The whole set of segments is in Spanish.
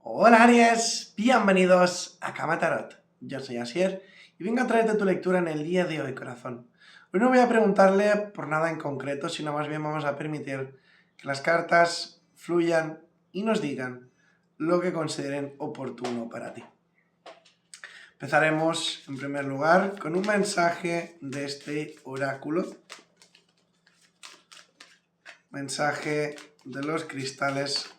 Hola Aries, bienvenidos a Cama Tarot. Yo soy Asier y vengo a traerte tu lectura en el día de hoy, corazón. Hoy no voy a preguntarle por nada en concreto, sino más bien vamos a permitir que las cartas fluyan y nos digan lo que consideren oportuno para ti. Empezaremos en primer lugar con un mensaje de este oráculo. Mensaje de los cristales.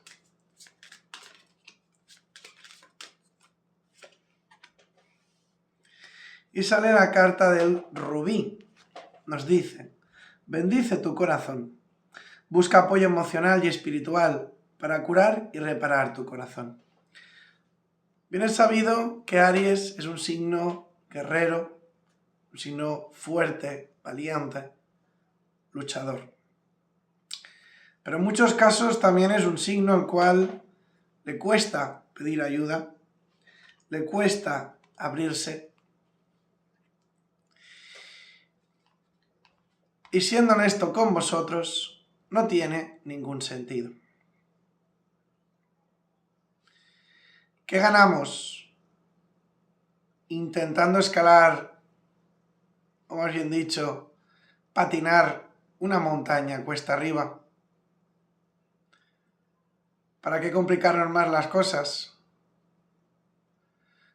Y sale la carta del rubí. Nos dice: bendice tu corazón. Busca apoyo emocional y espiritual para curar y reparar tu corazón. Bien es sabido que Aries es un signo guerrero, un signo fuerte, valiente, luchador. Pero en muchos casos también es un signo al cual le cuesta pedir ayuda, le cuesta abrirse. Y siendo honesto con vosotros, no tiene ningún sentido. ¿Qué ganamos intentando escalar, o más bien dicho, patinar una montaña cuesta arriba? ¿Para qué complicarnos más las cosas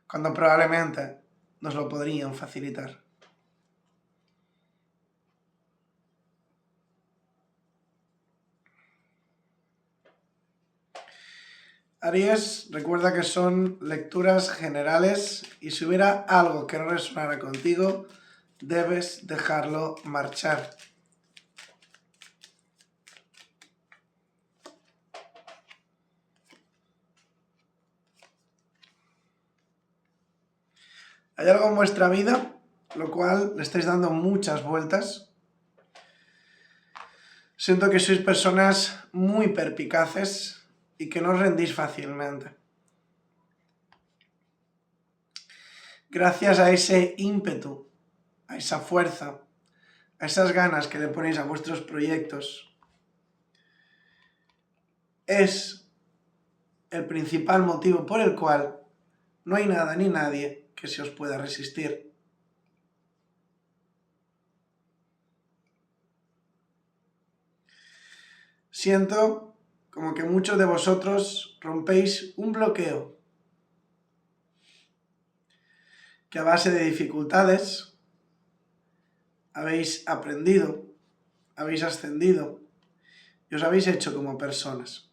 cuando probablemente nos lo podrían facilitar? Aries, recuerda que son lecturas generales y si hubiera algo que no resonara contigo, debes dejarlo marchar. Hay algo en vuestra vida, lo cual le estáis dando muchas vueltas. Siento que sois personas muy perpicaces y que no os rendís fácilmente. Gracias a ese ímpetu, a esa fuerza, a esas ganas que le ponéis a vuestros proyectos, es el principal motivo por el cual no hay nada ni nadie que se os pueda resistir. Siento como que muchos de vosotros rompéis un bloqueo que a base de dificultades habéis aprendido, habéis ascendido y os habéis hecho como personas.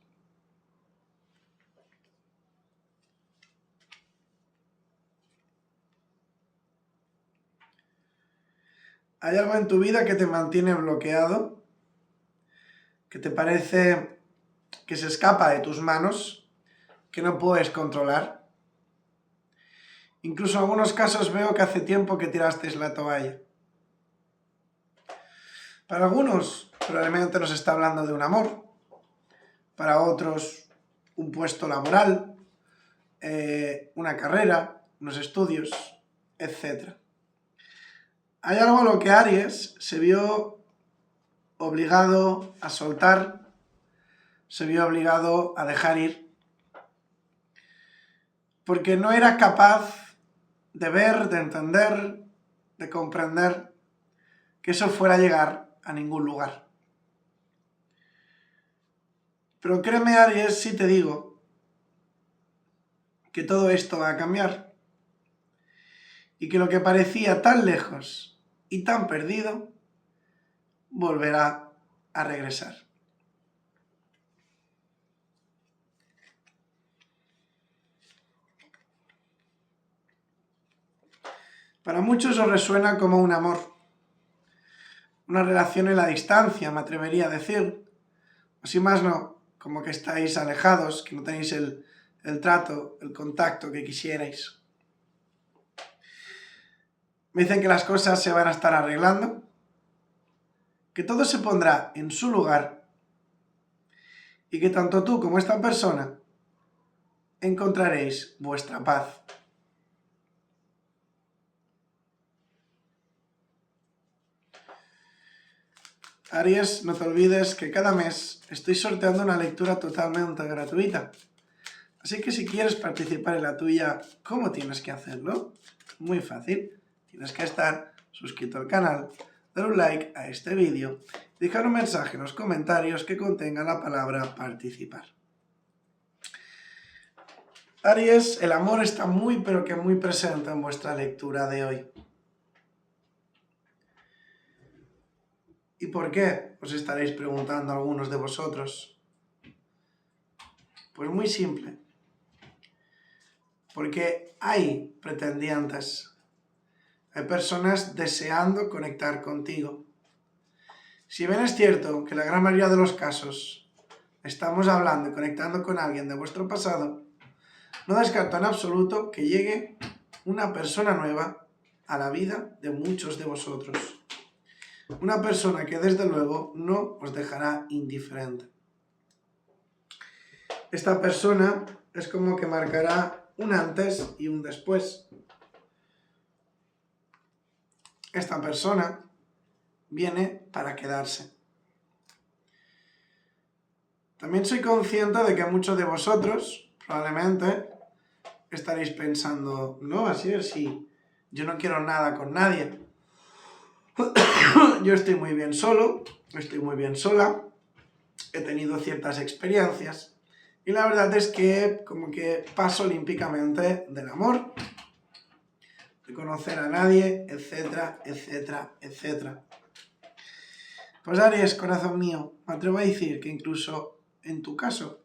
¿Hay algo en tu vida que te mantiene bloqueado? ¿Que te parece que se escapa de tus manos? ¿Que no puedes controlar? Incluso en algunos casos veo que hace tiempo que tirasteis la toalla. Para algunos probablemente nos está hablando de un amor. Para otros un puesto laboral, una carrera, unos estudios, etc. Hay algo a lo que Aries se vio obligado a soltar, se vio obligado a dejar ir, porque no era capaz de ver, de entender, de comprender que eso fuera a llegar a ningún lugar. Pero créeme, Aries, si te digo que todo esto va a cambiar y que lo que parecía tan lejos y tan perdido volverá a regresar. Para muchos os resuena como un amor, una relación en la distancia, me atrevería a decir. Así más no, como que estáis alejados, que no tenéis el trato, el contacto que quisierais. Me dicen que las cosas se van a estar arreglando, que todo se pondrá en su lugar y que tanto tú como esta persona encontraréis vuestra paz. Aries, no te olvides que cada mes estoy sorteando una lectura totalmente gratuita. Así que si quieres participar en la tuya, ¿cómo tienes que hacerlo? Muy fácil. Tienes que estar suscrito al canal, dar un like a este vídeo y dejar un mensaje en los comentarios que contenga la palabra participar. Aries, el amor está muy pero que muy presente en vuestra lectura de hoy. ¿Y por qué? Os estaréis preguntando algunos de vosotros. Pues muy simple. Porque hay pretendientes. Hay personas deseando conectar contigo. Si bien es cierto que en la gran mayoría de los casos estamos hablando y conectando con alguien de vuestro pasado, no descarto en absoluto que llegue una persona nueva a la vida de muchos de vosotros. Una persona que desde luego no os dejará indiferente. Esta persona es como que marcará un antes y un después. Esta persona viene para quedarse. También soy consciente de que muchos de vosotros probablemente estaréis pensando, no, así es, sí, yo no quiero nada con nadie. Yo estoy muy bien solo, estoy muy bien sola, he tenido ciertas experiencias y la verdad es que como que paso olímpicamente del amor, de conocer a nadie, etcétera, etcétera, etcétera. Pues Aries, corazón mío, me atrevo a decir que incluso en tu caso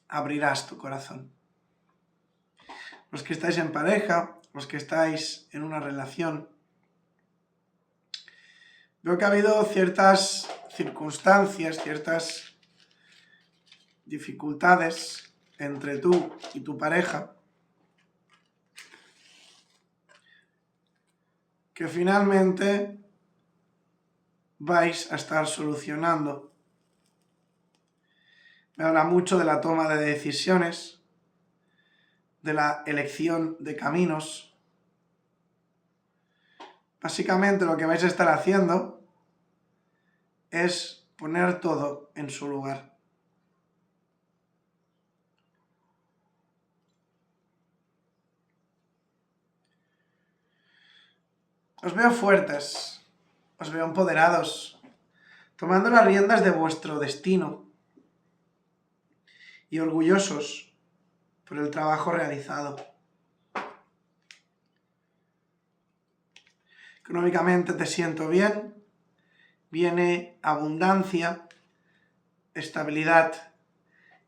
abrirás tu corazón. Los que estáis en pareja, los que estáis en una relación, veo que ha habido ciertas circunstancias, ciertas dificultades entre tú y tu pareja que finalmente vais a estar solucionando. Me habla mucho de la toma de decisiones, de la elección de caminos. Básicamente lo que vais a estar haciendo es poner todo en su lugar. Os veo fuertes, os veo empoderados, tomando las riendas de vuestro destino y orgullosos por el trabajo realizado. Económicamente te siento bien, viene abundancia, estabilidad.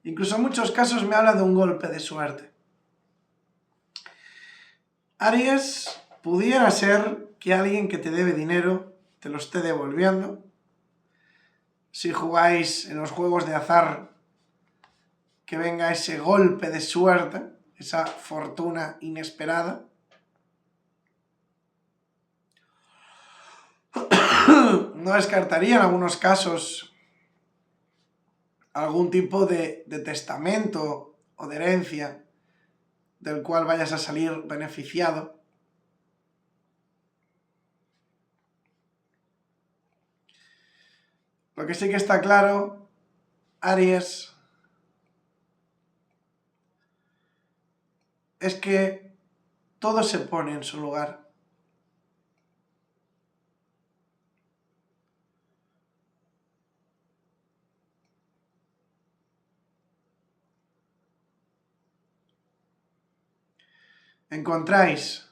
Incluso en muchos casos me habla de un golpe de suerte. Aries, pudiera ser que alguien que te debe dinero te lo esté devolviendo. Si jugáis en los juegos de azar, que venga ese golpe de suerte, esa fortuna inesperada. No descartaría en algunos casos algún tipo de testamento o de herencia del cual vayas a salir beneficiado. Lo que sí que está claro, Aries, es que todo se pone en su lugar. Encontráis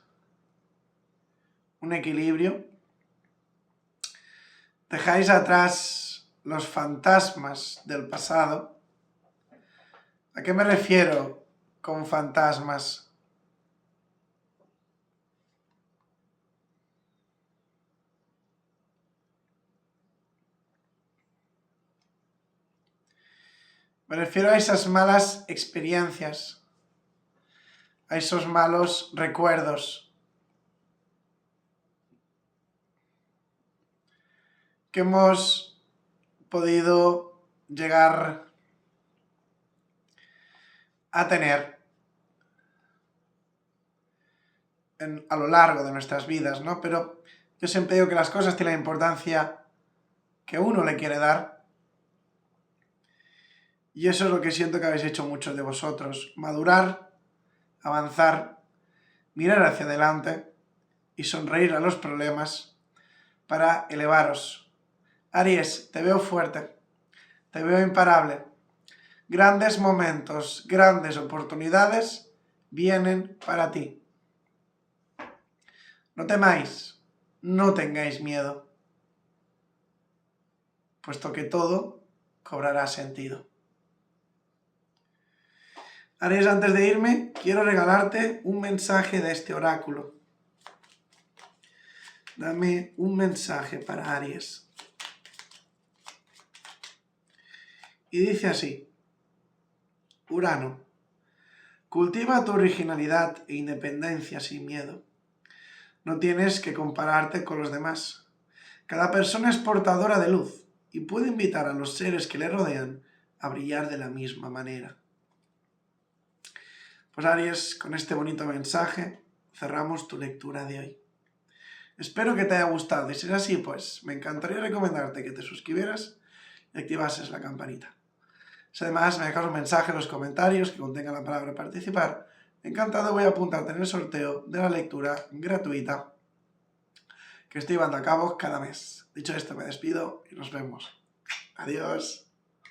un equilibrio, dejáis atrás los fantasmas del pasado. ¿A qué me refiero con fantasmas? Me refiero a esas malas experiencias, a esos malos recuerdos que hemos podido llegar a tener a lo largo de nuestras vidas, ¿no? Pero yo siempre digo que las cosas tienen la importancia que uno le quiere dar Y eso es lo que siento que habéis hecho muchos de vosotros. Madurar, avanzar, mirar hacia adelante y sonreír a los problemas para elevaros. Aries, te veo fuerte, te veo imparable. Grandes momentos, grandes oportunidades vienen para ti. No temáis, no tengáis miedo, puesto que todo cobrará sentido. Aries, antes de irme, quiero regalarte un mensaje de este oráculo. Dame un mensaje para Aries. Y dice así: Urano, cultiva tu originalidad e independencia sin miedo. No tienes que compararte con los demás. Cada persona es portadora de luz y puede invitar a los seres que le rodean a brillar de la misma manera. Pues Aries, con este bonito mensaje cerramos tu lectura de hoy. Espero que te haya gustado y si es así, pues me encantaría recomendarte que te suscribieras y activases la campanita. Si además me dejas un mensaje en los comentarios que contenga la palabra participar, encantado voy a apuntarte en el sorteo de la lectura gratuita que estoy llevando a cabo cada mes. Dicho esto, me despido y nos vemos. Adiós.